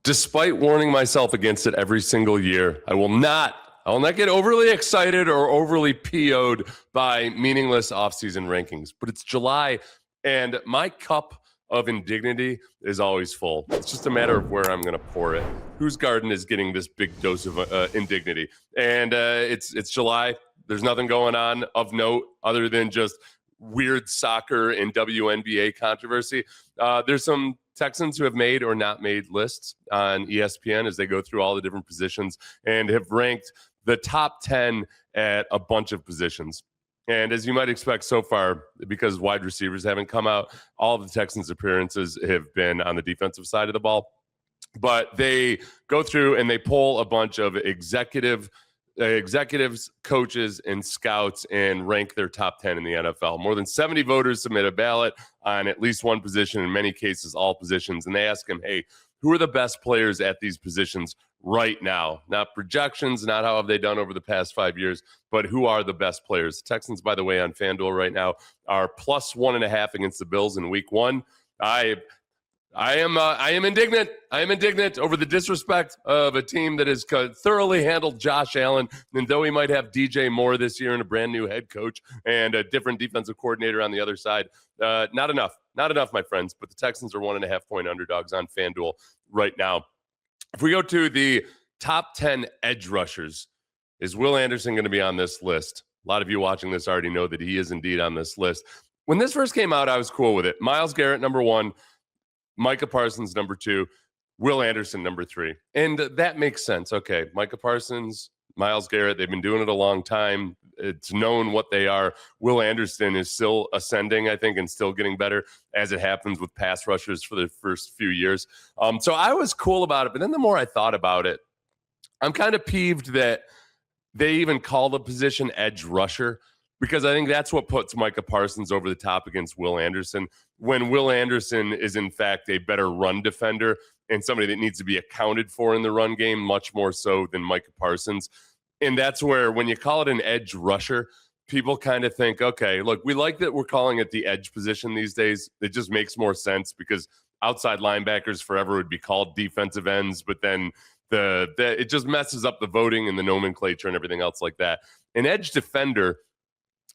Despite warning myself against it every single year, I will not get overly excited or overly PO'd by meaningless offseason rankings. But it's July, and my cup of indignity is always full. It's just a matter of where I'm going to pour it. Whose garden is getting this big dose of indignity? And it's July. There's nothing going on of note other than just weird soccer and WNBA controversy. There's some Texans who have made or not made lists on ESPN as they go through all the different positions and have ranked the top 10 at a bunch of positions. And as you might expect so far, because wide receivers haven't come out, all of the Texans' appearances have been on the defensive side of the ball. But they go through and they poll a bunch of executives, coaches, and scouts and rank their top 10 in the NFL. More than 70 voters submit a ballot on at least one position, in many cases all positions, and they ask them, hey, who are the best players at these positions right now? Not projections, not how have they done over the past 5 years, but who are the best players? The Texans, by the way, on FanDuel right now are plus 1.5 against the Bills in week one. I am indignant. I am indignant over the disrespect of a team that has thoroughly handled Josh Allen. And though he might have DJ Moore this year and a brand new head coach and a different defensive coordinator on the other side, not enough. Not enough, my friends. But the Texans are 1.5 point underdogs on FanDuel right now. If we go to the top 10 edge rushers, is Will Anderson going to be on this list? A lot of you watching this already know that he is indeed on this list. When this first came out, I was cool with it. Myles Garrett, number 1. Micah Parsons, number 2, Will Anderson, number 3. And that makes sense. Okay, Micah Parsons, Myles Garrett, they've been doing it a long time. It's known what they are. Will Anderson is still ascending, I think, and still getting better as it happens with pass rushers for the first few years. So I was cool about it. But then the more I thought about it, I'm kind of peeved that they even call the position edge rusher, because I think that's what puts Micah Parsons over the top against Will Anderson, when Will Anderson is, in fact, a better run defender and somebody that needs to be accounted for in the run game, much more so than Micah Parsons. And that's where, when you call it an edge rusher, people kind of think, okay, look, we like that we're calling it the edge position these days. It just makes more sense because outside linebackers forever would be called defensive ends, but then it just messes up the voting and the nomenclature and everything else like that. An edge defender,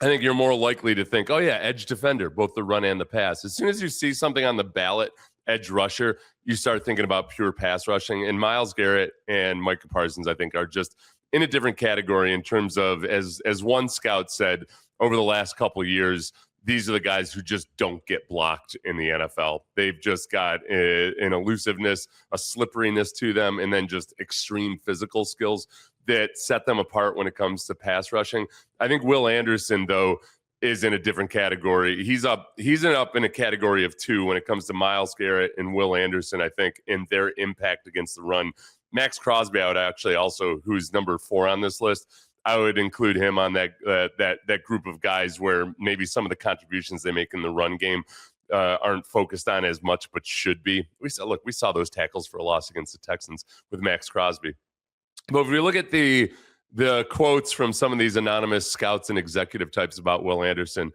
I think you're more likely to think, oh, yeah, edge defender, both the run and the pass. As soon as you see something on the ballot, edge rusher, you start thinking about pure pass rushing. And Myles Garrett and Micah Parsons, I think, are just in a different category in terms of, as one scout said, over the last couple of years, these are the guys who just don't get blocked in the NFL. They've just got an elusiveness, a slipperiness to them, and then just extreme physical skills that set them apart when it comes to pass rushing. I think Will Anderson, though, is in a different category. He's up in a category of 2 when it comes to Myles Garrett and Will Anderson, I think, in their impact against the run. Max Crosby, I would actually also, who's number 4 on this list, I would include him on that group of guys where maybe some of the contributions they make in the run game aren't focused on as much, but should be. We saw those tackles for a loss against the Texans with Max Crosby. But if we look at the quotes from some of these anonymous scouts and executive types about Will Anderson,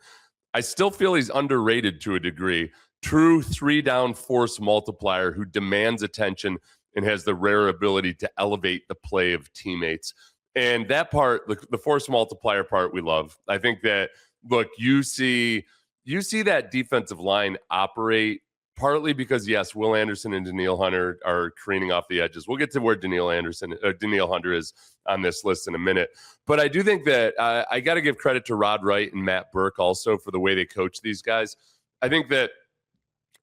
I still feel he's underrated to a degree. True 3-down force multiplier who demands attention and has the rare ability to elevate the play of teammates. And that part, the force multiplier part, we love. I think that, look, you see that defensive line operate partly because, yes, Will Anderson and Danielle Hunter are careening off the edges. We'll get to where Danielle Hunter is on this list in a minute. But I do think that I got to give credit to Rod Wright and Matt Burke also for the way they coach these guys. I think that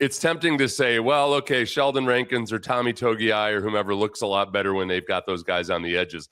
it's tempting to say, well, okay, Sheldon Rankins or Tommy Togiai or whomever looks a lot better when they've got those guys on the edges.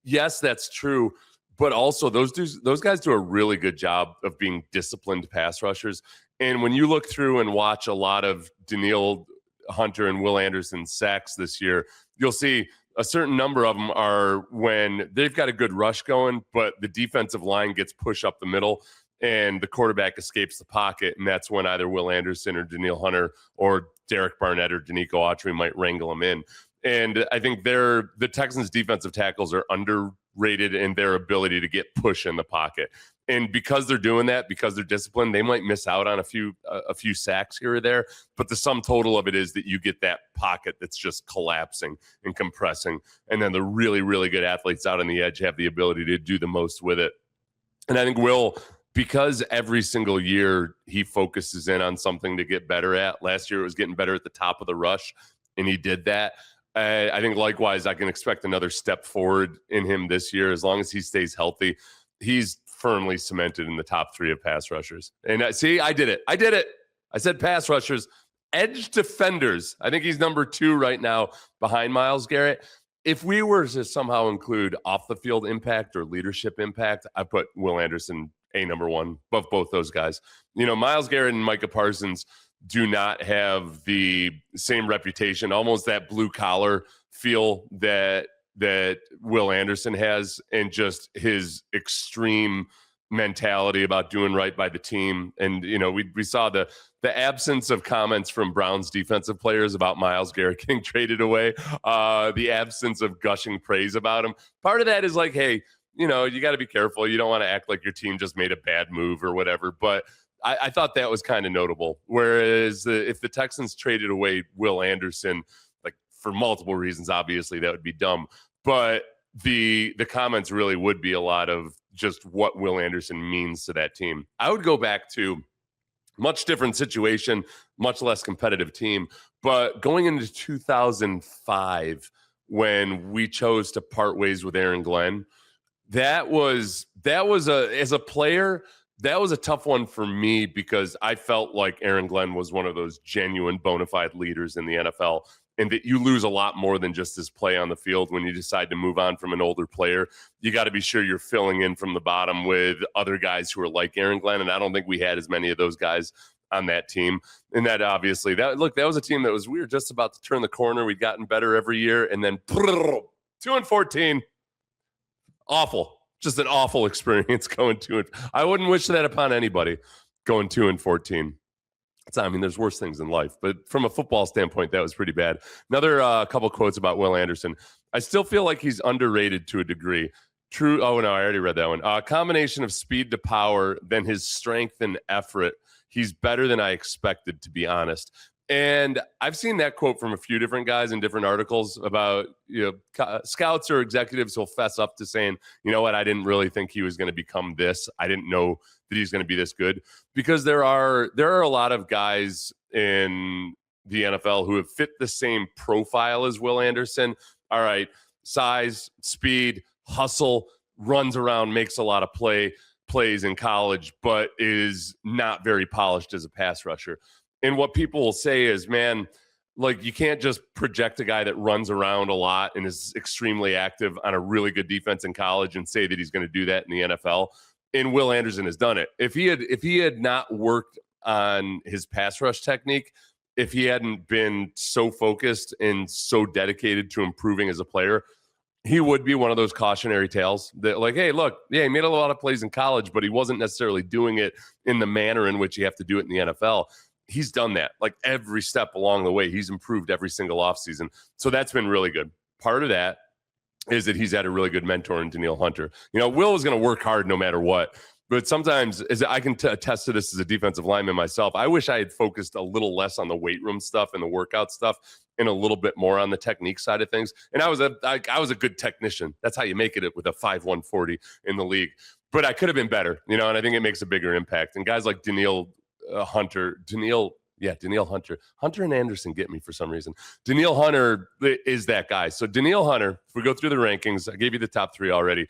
Yes, that's true. But also those guys do a really good job of being disciplined pass rushers. And when you look through and watch a lot of Danielle Hunter and Will Anderson sacks this year, you'll see a certain number of them are when they've got a good rush going, but the defensive line gets pushed up the middle and the quarterback escapes the pocket. And that's when either Will Anderson or Danielle Hunter or Derek Barnett or Danico Autry might wrangle them in. And I think the Texans defensive tackles are underrated in their ability to get push in the pocket. And because they're doing that, because they're disciplined, they might miss out on a few sacks here or there. But the sum total of it is that you get that pocket that's just collapsing and compressing. And then the really, really good athletes out on the edge have the ability to do the most with it. And I think Will, because every single year he focuses in on something to get better at. Last year it was getting better at the top of the rush, and he did that. I think likewise, I can expect another step forward in him this year as long as he stays healthy. He's firmly cemented in the top 3 of pass rushers. And see, I did it. I said pass rushers. Edge defenders. I think he's number 2 right now behind Myles Garrett. If we were to somehow include off the field impact or leadership impact, I put Will Anderson number 1 above both those guys. Myles Garrett and Micah Parsons do not have the same reputation, almost that blue collar feel that Will Anderson has, and just his extreme mentality about doing right by the team. And, we saw the absence of comments from Browns defensive players about Myles Garrett getting traded away, the absence of gushing praise about him. Part of that is like, hey, you got to be careful. You don't want to act like your team just made a bad move or whatever. But I thought that was kind of notable. Whereas if the Texans traded away Will Anderson, like for multiple reasons, obviously that would be dumb. But the comments really would be a lot of just what Will Anderson means to that team. I would go back to much different situation, much less competitive team. But going into 2005, when we chose to part ways with Aaron Glenn, that was as a player, that was a tough one for me because I felt like Aaron Glenn was one of those genuine bona fide leaders in the NFL, and that you lose a lot more than just his play on the field when you decide to move on from an older player. You got to be sure you're filling in from the bottom with other guys who are like Aaron Glenn, and I don't think we had as many of those guys on that team. And that obviously, that was a team that we were just about to turn the corner. We'd gotten better every year, and then 2-14, awful. Just an awful experience going 2. I wouldn't wish that upon anybody, going 2-14. There's worse things in life, but from a football standpoint, that was pretty bad. Another couple quotes about Will Anderson. I still feel like he's underrated to a degree. True. Oh, no, I already read that one. A combination of speed to power, then his strength and effort. He's better than I expected, to be honest. And I've seen that quote from a few different guys in different articles about, scouts or executives will fess up to saying, you know what, I didn't really think he was going to become this. I didn't know that he's going to be this good, because there are a lot of guys in the NFL who have fit the same profile as Will Anderson. All right, size, speed, hustle, runs around, makes a lot of plays in college, but is not very polished as a pass rusher. And what people will say is, man, like, you can't just project a guy that runs around a lot and is extremely active on a really good defense in college and say that he's going to do that in the NFL. And Will Anderson has done it. If he had not worked on his pass rush technique, if he hadn't been so focused and so dedicated to improving as a player, he would be one of those cautionary tales that, like, hey, look, yeah, he made a lot of plays in college, but he wasn't necessarily doing it in the manner in which you have to do it in the NFL. He's done that, like, every step along the way. He's improved every single offseason. So that's been really good. Part of that is that he's had a really good mentor in Danielle Hunter. Will is going to work hard no matter what. But sometimes, as I can attest to this as a defensive lineman myself, I wish I had focused a little less on the weight room stuff and the workout stuff and a little bit more on the technique side of things. And I was a good technician. That's how you make it with a 5'1" 40 in the league. But I could have been better, and I think it makes a bigger impact. And guys like Danielle Hunter. Hunter and Anderson get me for some reason. Danielle Hunter is that guy. So Danielle Hunter, if we go through the rankings, I gave you the top 3 already.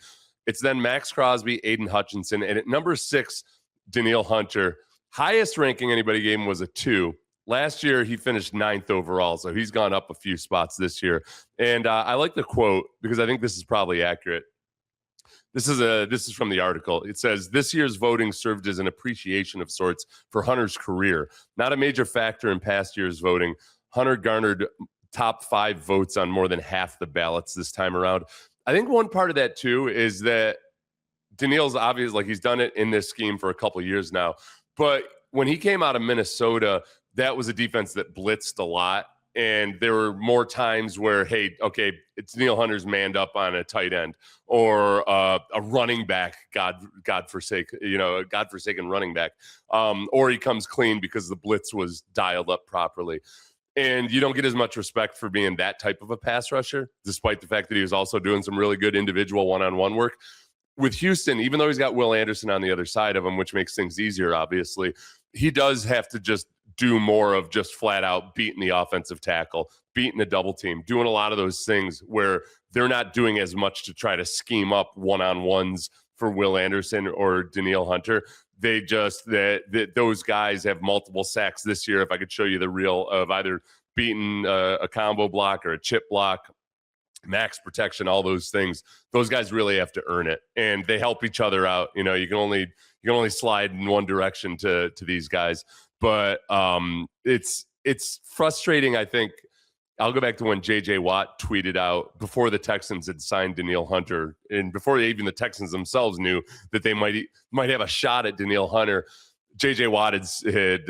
It's then Max Crosby, Aiden Hutchinson, and at number 6, Danielle Hunter. Highest ranking anybody gave him was a 2. Last year, he finished 9th overall, so he's gone up a few spots this year. And I like the quote because I think this is probably accurate. This is from the article. It says, this year's voting served as an appreciation of sorts for Hunter's career. Not a major factor in past year's voting. Hunter garnered top 5 votes on more than half the ballots this time around. I think one part of that, too, is that Danielle's obvious, like, he's done it in this scheme for a couple of years now. But when he came out of Minnesota, that was a defense that blitzed a lot. and there were more times where, hey, okay, it's Danielle Hunter's manned up on a tight end or a running back, godforsaken running back, or he comes clean because the blitz was dialed up properly. And you don't get as much respect for being that type of a pass rusher, despite the fact that he was also doing some really good individual one-on-one work. With Houston, even though he's got Will Anderson on the other side of him, which makes things easier, obviously, he does have to just do more of just flat out beating the offensive tackle, beating the double team, doing a lot of those things where they're not doing as much to try to scheme up one-on-ones for Will Anderson or Danielle Hunter. They just those guys have multiple sacks this year. If I could show you the reel of either beating a combo block or a chip block, max protection, all those things, those guys really have to earn it, and they help each other out. You know, you can only slide in one direction to these guys, but it's frustrating. I think I'll go back to when J.J. Watt tweeted out before the Texans had signed Danielle Hunter, and before even the Texans themselves knew that they might have a shot at Danielle Hunter. J.J. Watt had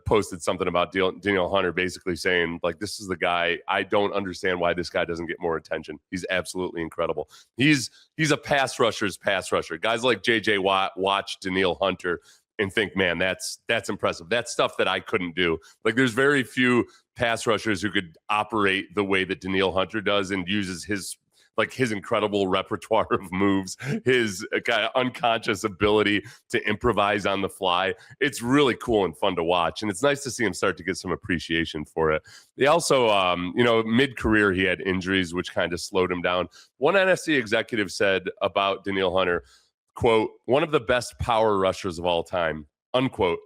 posted something about Danielle Hunter, basically saying, like, this is the guy. I don't understand why this guy doesn't get more attention. He's absolutely incredible. He's a pass rusher's pass rusher. Guys like J.J. Watt watch Danielle Hunter and think, man, that's impressive. That's stuff that I couldn't do. Like, there's very few pass rushers who could operate the way that Danielle Hunter does and uses his incredible repertoire of moves, his kind of unconscious ability to improvise on the fly. It's really cool and fun to watch, and it's nice to see him start to get some appreciation for it. They also, mid-career, he had injuries, which kind of slowed him down. One NFC executive said about Danielle Hunter, quote, one of the best power rushers of all time, unquote.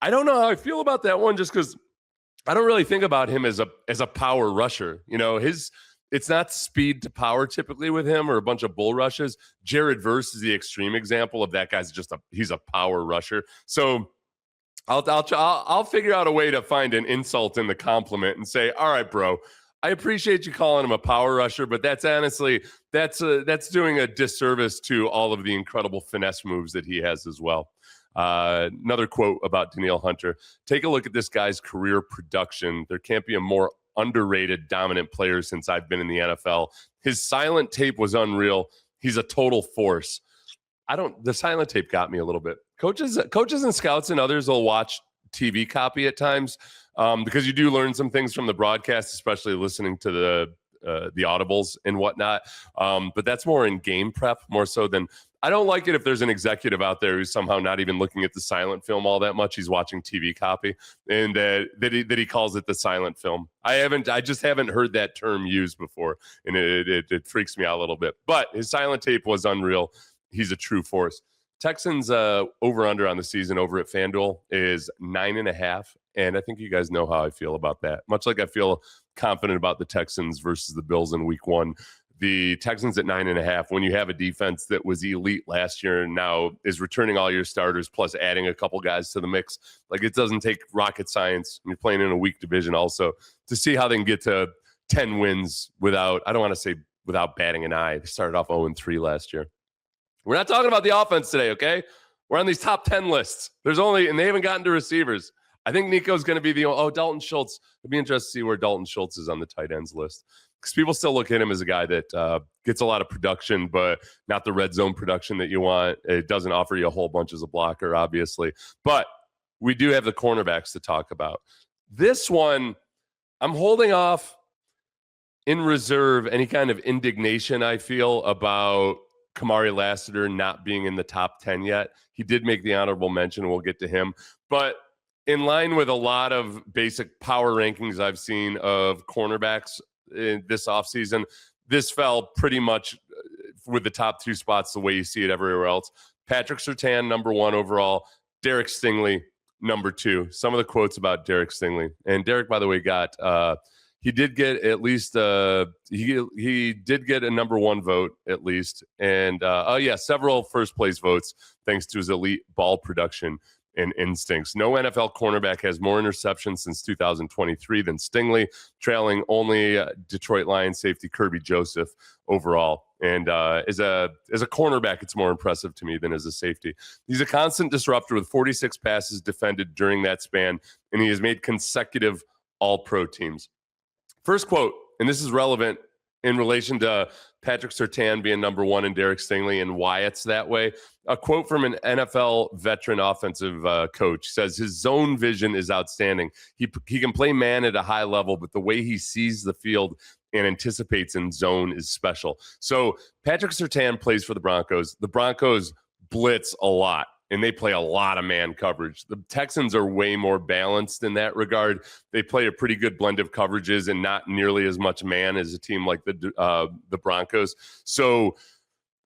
I don't know how I feel about that one, just because I don't really think about him as a power rusher. You know, it's not speed to power typically with him or a bunch of bull rushes. Jared Verse is the extreme example of that guy's he's a power rusher. So I'll figure out a way to find an insult in the compliment and say, all right, bro, I appreciate you calling him a power rusher, but that's honestly, that's doing a disservice to all of the incredible finesse moves that he has as well. Another quote about Danielle Hunter. Take a look at this guy's career production. There can't be a more underrated, dominant player since I've been in the NFL. His silent tape was unreal. He's a total force. The silent tape got me a little bit. Coaches and scouts and others will watch TV copy at times because you do learn some things from the broadcast, especially listening to the audibles and whatnot. But that's more in game prep, more so than. I don't like it if there's an executive out there who's somehow not even looking at the silent film all that much. He's watching TV copy, and that he calls it the silent film. I just haven't heard that term used before, and it freaks me out a little bit. But his silent tape was unreal. He's a true force. Texans over under on the season over at FanDuel is 9.5, and I think you guys know how I feel about that. Much like I feel confident about the Texans versus the Bills in Week 1. The Texans at 9.5, when you have a defense that was elite last year and now is returning all your starters plus adding a couple guys to the mix, like, it doesn't take rocket science. You're playing in a weak division also to see how they can get to 10 wins without, I don't want to say without batting an eye. They started off 0-3 last year. We're not talking about the offense today, okay? We're on these top 10 lists. And they haven't gotten to receivers. I think Nico's going to be Dalton Schultz. It'd be interesting to see where Dalton Schultz is on the tight ends list, because people still look at him as a guy that gets a lot of production, but not the red zone production that you want. It doesn't offer you a whole bunch as a blocker, obviously. But we do have the cornerbacks to talk about. This one, I'm holding off in reserve any kind of indignation I feel about Kamari Lassiter not being in the top 10 yet. He did make the honorable mention. We'll get to him. But in line with a lot of basic power rankings I've seen of cornerbacks in this offseason, this fell pretty much with the top two spots the way you see it everywhere else. Patrick Surtain, number 1 overall. Derek Stingley, number 2. Some of the quotes about Derek Stingley. And Derek, by the way, he did get at least he did get a number 1 vote at least. And several first place votes thanks to his elite ball production and instincts. No NFL cornerback has more interceptions since 2023 than Stingley, trailing only Detroit Lions safety Kirby Joseph overall. And as a cornerback, it's more impressive to me than as a safety. He's a constant disruptor with 46 passes defended during that span, and he has made consecutive all-pro teams. First quote, and this is relevant in relation to Patrick Surtain being number one and Derek Stingley and why it's that way. A quote from an NFL veteran offensive coach says his zone vision is outstanding. He can play man at a high level, but the way he sees the field and anticipates in zone is special. So Patrick Surtain plays for the Broncos. The Broncos blitz a lot, and they play a lot of man coverage. The Texans are way more balanced in that regard. They play a pretty good blend of coverages and not nearly as much man as a team like the Broncos. So,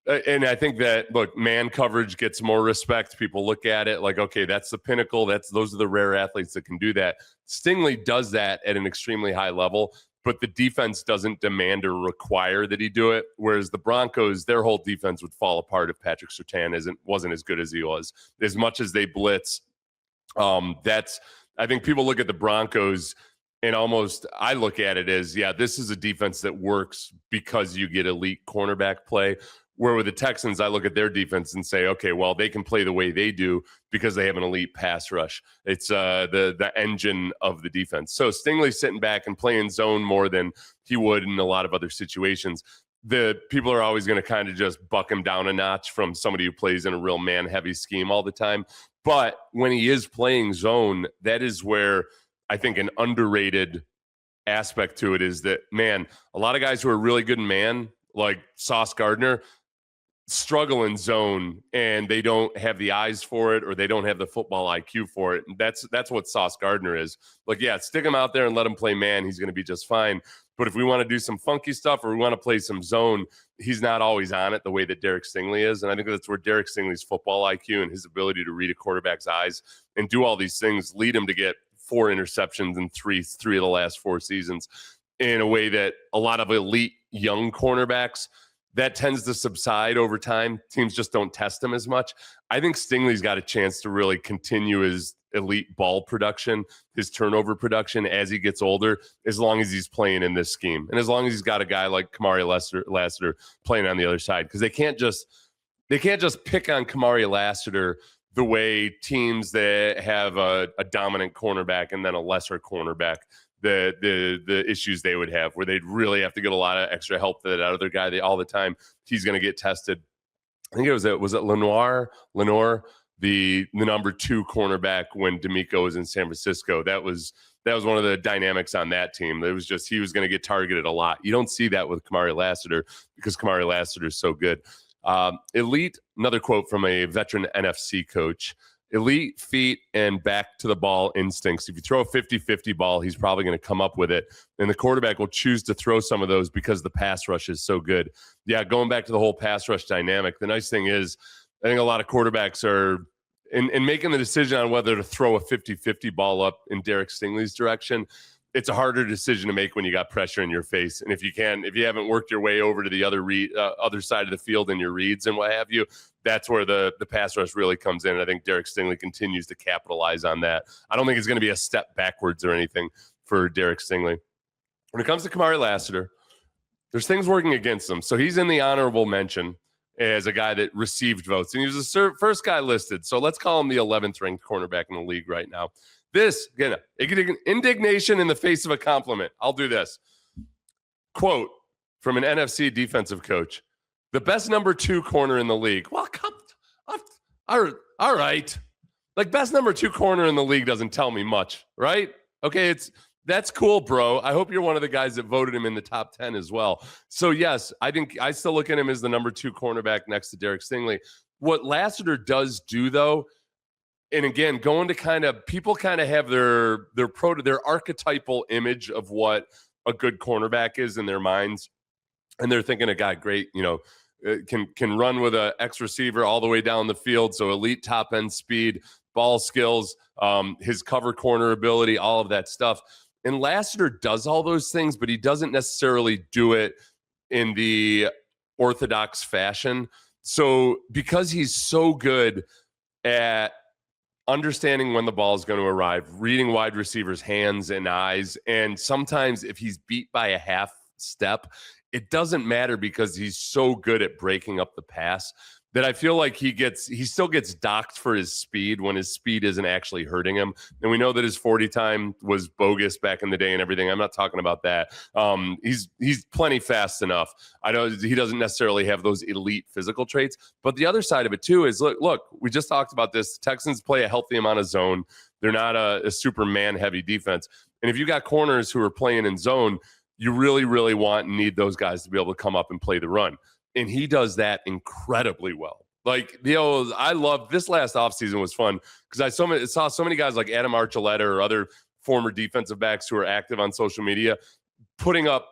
and I think that, look, man coverage gets more respect. People look at it like, okay, that's the pinnacle. Those are the rare athletes that can do that. Stingley does that at an extremely high level, but the defense doesn't demand or require that he do it. Whereas the Broncos, their whole defense would fall apart if Patrick Surtain wasn't as good as he was. As much as they blitz, I think people look at the Broncos and I look at it as, yeah, this is a defense that works because you get elite cornerback play. Where with the Texans, I look at their defense and say, okay, well, they can play the way they do because they have an elite pass rush. It's the engine of the defense. So Stingley's sitting back and playing zone more than he would in a lot of other situations. The people are always going to kind of just buck him down a notch from somebody who plays in a real man-heavy scheme all the time. But when he is playing zone, that is where I think an underrated aspect to it is that, man, a lot of guys who are really good in man, like Sauce Gardner, struggle in zone and they don't have the eyes for it or they don't have the football IQ for it. And that's what Sauce Gardner is. Like, yeah, stick him out there and let him play man. He's going to be just fine. But if we want to do some funky stuff or we want to play some zone, he's not always on it the way that Derek Stingley is. And I think that's where Derek Stingley's football IQ and his ability to read a quarterback's eyes and do all these things lead him to get 4 interceptions in three of the last 4 seasons in a way that a lot of elite young cornerbacks, that tends to subside over time. Teams just don't test him as much. I think Stingley's got a chance to really continue his elite ball production, his turnover production as he gets older, as long as he's playing in this scheme. And as long as he's got a guy like Kamari Lassiter playing on the other side. Because they can't just pick on Kamari Lassiter the way teams that have a dominant cornerback and then a lesser cornerback, the issues they would have, where they'd really have to get a lot of extra help to that other guy. All the time he's going to get tested. I think was it Lenoir, the number 2 cornerback when D'Amico was in San Francisco. That was one of the dynamics on that team. It was just he was going to get targeted a lot. You don't see that with Kamari Lassiter because Kamari Lassiter is so good. Elite, another quote from a veteran NFC coach. Elite feet and back to the ball instincts. If you throw a 50-50 ball, he's probably going to come up with it. And the quarterback will choose to throw some of those because the pass rush is so good. Yeah, going back to the whole pass rush dynamic, the nice thing is I think a lot of quarterbacks are in making the decision on whether to throw a 50-50 ball up in Derek Stingley's direction. It's a harder decision to make when you got pressure in your face. And if you haven't worked your way over to the other side of the field in your reads and what have you, that's where the pass rush really comes in. And I think Derek Stingley continues to capitalize on that. I don't think it's going to be a step backwards or anything for Derek Stingley. When it comes to Kamari Lassiter, there's things working against him. So he's in the honorable mention as a guy that received votes. And he was the first guy listed. So let's call him the 11th ranked cornerback in the league right now. This, again, indignation in the face of a compliment. I'll do this. Quote from an NFC defensive coach. The best number 2 corner in the league. Well, all right. Like, best number 2 corner in the league doesn't tell me much, right? Okay, that's cool, bro. I hope you're one of the guys that voted him in the top 10 as well. So, yes, I think I still look at him as the number 2 cornerback next to Derek Stingley. What Lassiter does do, though, and again, going to people kind of have their archetypal image of what a good cornerback is in their minds. And they're thinking a guy great, can run with a X receiver all the way down the field. So elite top end speed, ball skills, his cover corner ability, all of that stuff. And Lassiter does all those things, but he doesn't necessarily do it in the orthodox fashion. So because he's so good at understanding when the ball is going to arrive, reading wide receivers' hands and eyes, and sometimes if he's beat by a half step, it doesn't matter because he's so good at breaking up the pass that I feel like he still gets docked for his speed when his speed isn't actually hurting him. And we know that his 40 time was bogus back in the day and everything. I'm not talking about that. He's plenty fast enough. I know he doesn't necessarily have those elite physical traits, but the other side of it too is look, we just talked about this. The Texans play a healthy amount of zone. They're not a super man-heavy defense. And if you got corners who are playing in zone, you really, really want and need those guys to be able to come up and play the run. And he does that incredibly well. Like, I love this last offseason was fun because I saw so many guys like Adam Archuleta or other former defensive backs who are active on social media putting up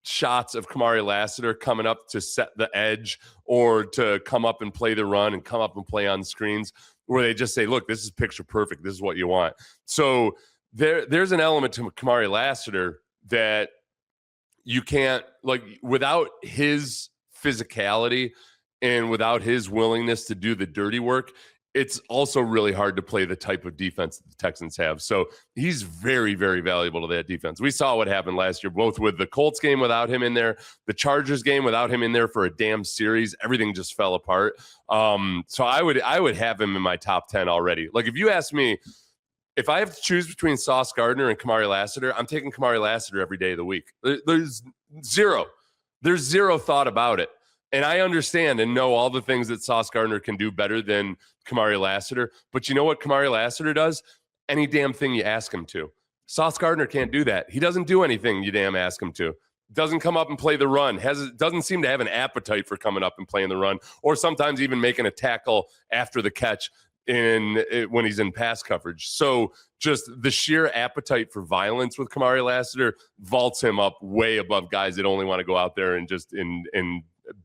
shots of Kamari Lassiter coming up to set the edge or to come up and play the run and come up and play on screens where they just say, look, this is picture perfect. This is what you want. So there's an element to Kamari Lassiter that you can't, like, without his physicality and without his willingness to do the dirty work, it's also really hard to play the type of defense that the Texans have. So he's very, very valuable to that defense. We saw what happened last year, both with the Colts game without him in there, the Chargers game without him in there for a damn series. Everything just fell apart. So I would have him in my top 10 already. Like, if you ask me, if I have to choose between Sauce Gardner and Kamari Lassiter, I'm taking Kamari Lassiter every day of the week. There's zero thought about it. And I understand and know all the things that Sauce Gardner can do better than Kamari Lassiter. But you know what Kamari Lassiter does? Any damn thing you ask him to. Sauce Gardner can't do that. He doesn't do anything you damn ask him to. Doesn't come up and play the run. Doesn't seem to have an appetite for coming up and playing the run, or sometimes even making a tackle after the catch when he's in pass coverage. So just the sheer appetite for violence with Kamari Lassiter vaults him up way above guys that only want to go out there and just and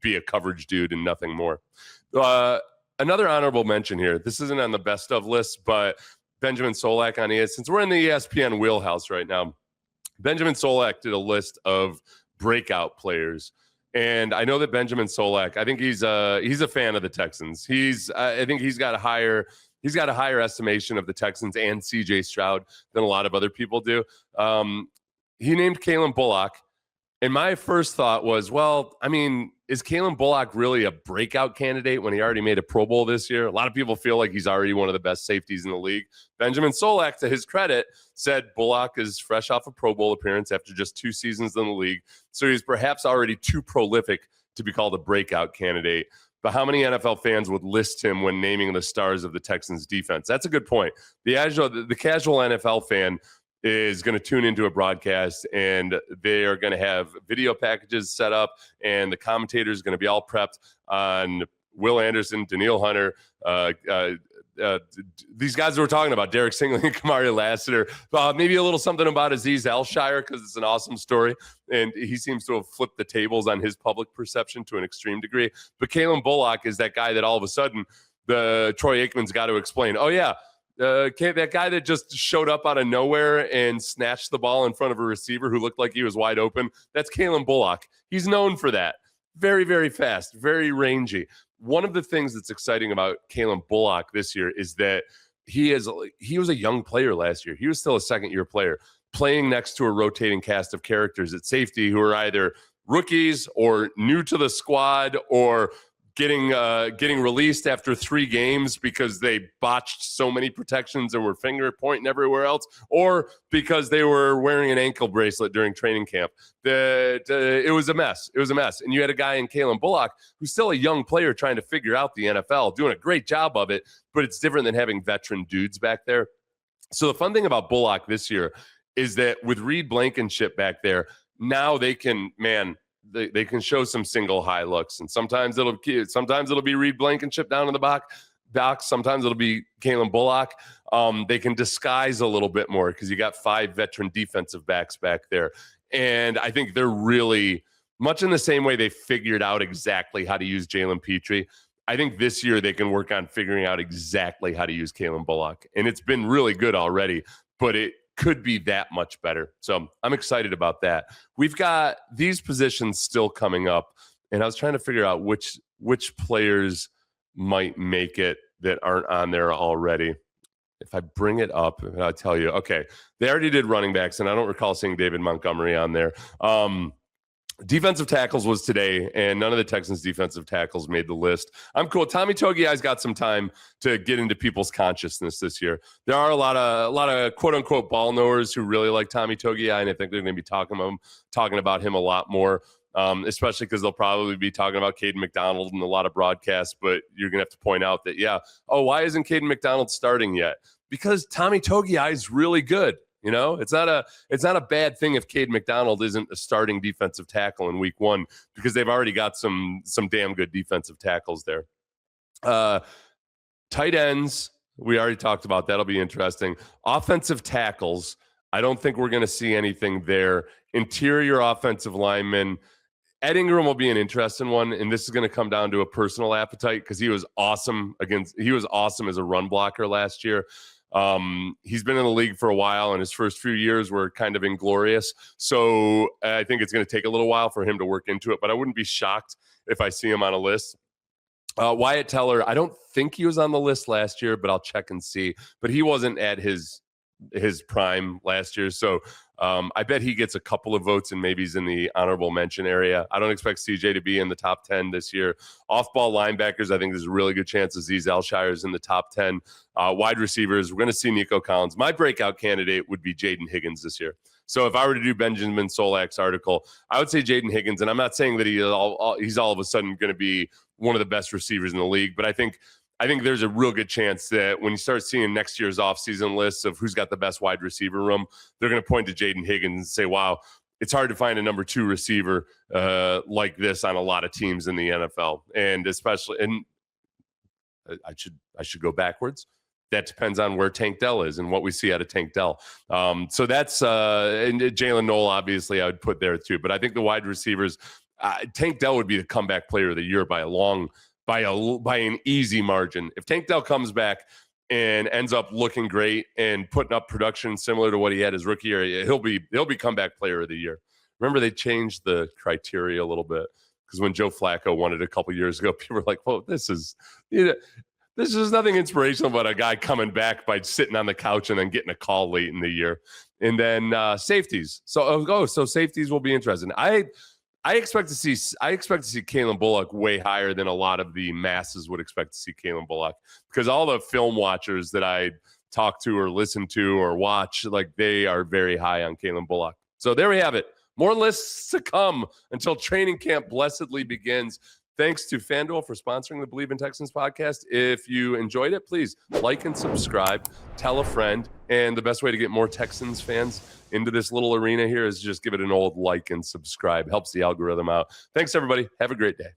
be a coverage dude and nothing more. Another honorable mention here. This isn't on the best of list, but Benjamin Solak on ESPN. Since we're in the ESPN wheelhouse right now, Benjamin Solak did a list of breakout players. And I know that Benjamin Solak, I think he's a fan of the Texans. I think he's got a higher estimation of the Texans and CJ Stroud than a lot of other people do. He named Calen Bullock. And my first thought was, well, I mean, is Calen Bullock really a breakout candidate when he already made a Pro Bowl this year? A lot of people feel like he's already one of the best safeties in the league. Benjamin Solak, to his credit, said Bullock is fresh off a Pro Bowl appearance after just 2 seasons in the league. So he's perhaps already too prolific to be called a breakout candidate. But how many NFL fans would list him when naming the stars of the Texans defense? That's a good point. The casual NFL fan is going to tune into a broadcast and they are going to have video packages set up and the commentators are going to be all prepped on Will Anderson, Danielle Hunter, these guys that we're talking about, Derek Stingley and Kamari Lassiter, maybe a little something about Aziz Al-Shaair because it's an awesome story and he seems to have flipped the tables on his public perception to an extreme degree. But Calen Bullock is that guy that all of a sudden the Troy Aikman's got to explain, oh yeah, that guy that just showed up out of nowhere and snatched the ball in front of a receiver who looked like he was wide open, that's Calen Bullock. He's known for that. Very, very fast, very rangy. One of the things that's exciting about Calen Bullock this year is that he was a young player last year. He was still a second-year player playing next to a rotating cast of characters at safety who are either rookies or new to the squad or getting released after 3 games because they botched so many protections and were finger pointing everywhere else, or because they were wearing an ankle bracelet during training camp. It was a mess. It was a mess. And you had a guy in Calen Bullock who's still a young player trying to figure out the NFL, doing a great job of it, but it's different than having veteran dudes back there. So the fun thing about Bullock this year is that with Reed Blankenship back there, now they can, they can show some single high looks, and sometimes it'll be Reed Blankenship down in the box. Sometimes it'll be Calen Bullock. They can disguise a little bit more because you got 5 veteran defensive backs back there, and I think they're really much in the same way they figured out exactly how to use Jalen Petrie. I think this year they can work on figuring out exactly how to use Calen Bullock, and it's been really good already, but it could be that much better. So I'm excited about that. We've got these positions still coming up, and I was trying to figure out which players might make it that aren't on there already. If I bring it up, I'll tell you. Okay, they already did running backs, and I don't recall seeing David Montgomery on there. Defensive tackles was today, and none of the Texans defensive tackles made the list. I'm cool. Tommy Togiai's got some time to get into people's consciousness this year. There are a lot of quote unquote ball knowers who really like Tommy Togiai, and I think they're going to be talking about him a lot more, especially because they'll probably be talking about Caden McDonald in a lot of broadcasts. But you're going to have to point out that, why isn't Caden McDonald starting yet? Because Tommy Togiai is really good. You know, it's not a bad thing if Cade McDonald isn't a starting defensive tackle in week 1, because they've already got some damn good defensive tackles there. Tight ends, we already talked about. That'll be interesting. Offensive tackles, I don't think we're going to see anything there. Interior offensive linemen, Ed Ingram will be an interesting one, and this is going to come down to a personal appetite, because he was awesome as a run blocker last year. He's been in the league for a while, and his first few years were kind of inglorious. So I think it's going to take a little while for him to work into it, but I wouldn't be shocked if I see him on a list. Wyatt Teller, I don't think he was on the list last year, but I'll check and see. But he wasn't at his prime last year. So I bet he gets a couple of votes, and maybe he's in the honorable mention area. I don't expect CJ to be in the top 10 this year. Off-ball linebackers, I think there's a really good chance Azeez Al-Shaair is in the top 10. Wide receivers, we're going to see Nico Collins. My breakout candidate would be Jaden Higgins this year. So if I were to do Benjamin Solak's article, I would say Jaden Higgins. And I'm not saying that he's all of a sudden going to be one of the best receivers in the league, but I think there's a real good chance that when you start seeing next year's offseason lists of who's got the best wide receiver room, they're going to point to Jaden Higgins and say, wow, it's hard to find a number 2 receiver like this on a lot of teams in the NFL. And especially, and I should go backwards. That depends on where Tank Dell is and what we see out of Tank Dell. So that's and Jalen Noel, obviously, I would put there too. But I think the wide receivers, Tank Dell would be the comeback player of the year by an easy margin. If Tank Dell comes back and ends up looking great and putting up production similar to what he had his rookie year, he'll be comeback player of the year. Remember, they changed the criteria a little bit, because when Joe Flacco won it a couple years ago, people were like, "Whoa, this is nothing inspirational about a guy coming back by sitting on the couch and then getting a call late in the year." And then safeties. So safeties will be interesting. I expect to see Calen Bullock way higher than a lot of the masses would expect to see Calen Bullock, because all the film watchers that I talk to or listen to or watch, like, they are very high on Calen Bullock. So there we have it. More lists to come until training camp blessedly begins. Thanks to FanDuel for sponsoring the Believe in Texans podcast. If you enjoyed it, please like and subscribe, tell a friend. And the best way to get more Texans fans into this little arena here is just give it an old like and subscribe. Helps the algorithm out. Thanks, everybody. Have a great day.